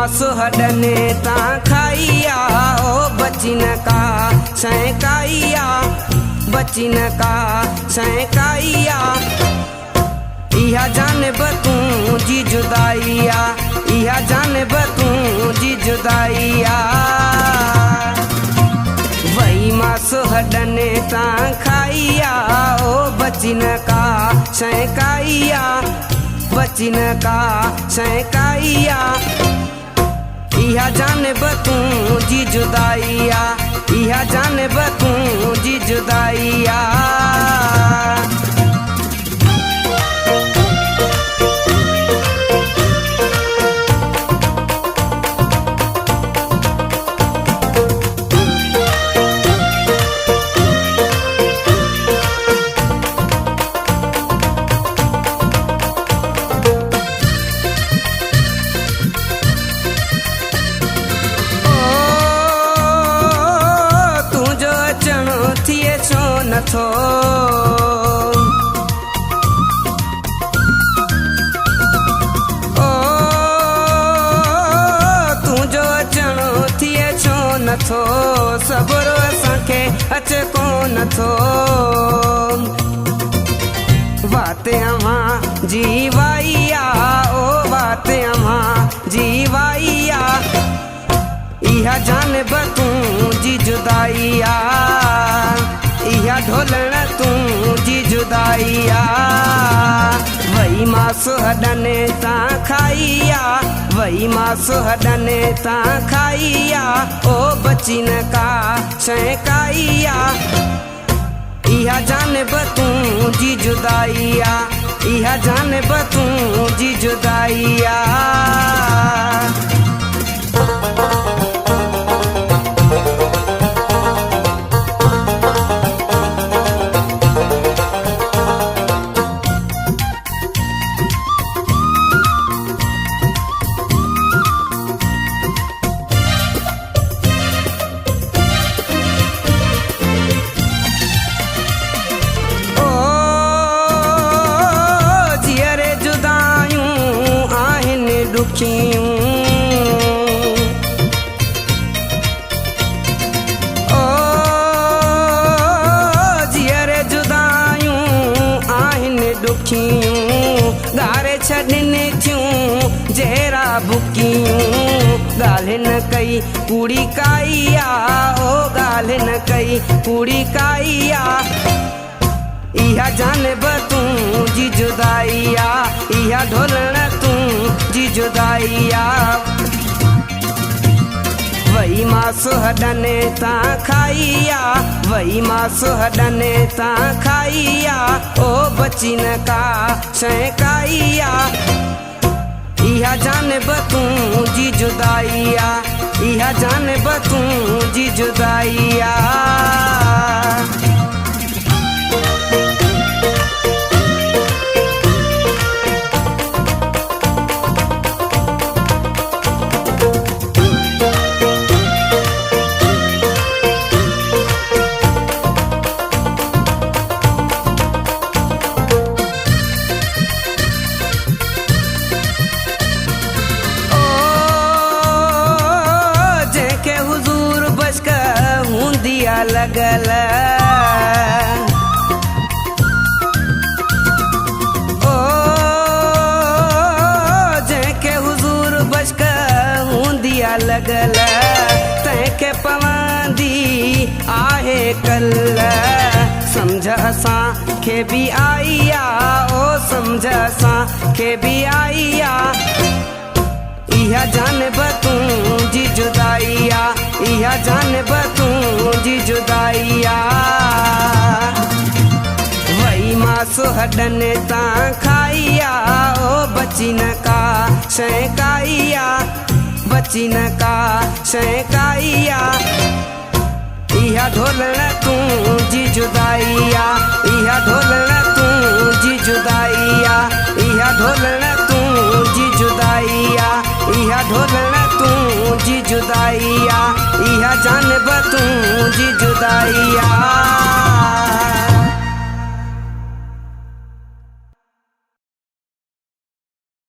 मास हडने ता खाइया ओ बचिन का सैकाइया बचिन का सैकाइया इहा जाने बतू जी जुदाइया इहा जाने बतू जी जुदाइया वही मास हडने ता खाइया ओ बचिन का सैकाइया बचिन का सैकाइया इहा जाने बतू जी जुदाइया इहा जाने बतू जी जुदाइया नथो ओ तू जो अचणो थिए छो नथो सबरो असांखे अचे को नथो वाते अव्हां जीवाइया ओ वाते अव्हां जीवाइया इहा जाने बतू जी जुदाइया इहा ढोलण तू जी जुदाइया वही मास हडने ता खाइया वही मास हडने ता खाइया ओ बचिन का सैकाइया इहा जाने बतू जी जुदाइया इहा जाने बतू जी जुदाइया ओ जियरे जुदायूं आहिनि ॾुखियूं गारे छॾनि थियूं जहिड़ा बुकियूं ॻाल्हि न कई कूड़ी काइया ओ ॻाल्हि न कई कूड़ी काइया इहा जाने बतू जी जुदाइया इहा ढोलण तू जी जुदाइया वही मास हडने ता खाइया वही मास हडने ता खाइया ओ बचिन का सैकाइया इहा जाने बतू जी जुदाइया इहा जाने बतू जी जुदाइया लगल ओ जंहिंखे हुज़ूर बचक हूंदिया लगल तंहिंखे पवंदी आहे कल समझ असांखे बि आइया ओ समझ असांखे बि आइया इहा जाने बतू जी जुदाइया इहा जाने बतू जी जुदाइया वही मास हडने ता खाइया ओ बचिन का सैकाइया बचिन का सैकाइया इहा ढोलण तू जी जुदाइया इहा ढोलण तू जी जुदाइया इहा ढोलण तू जी जुदाइया इहा ढोलण तू जी जुदाइया इहा जाने बतू जी जुदाइया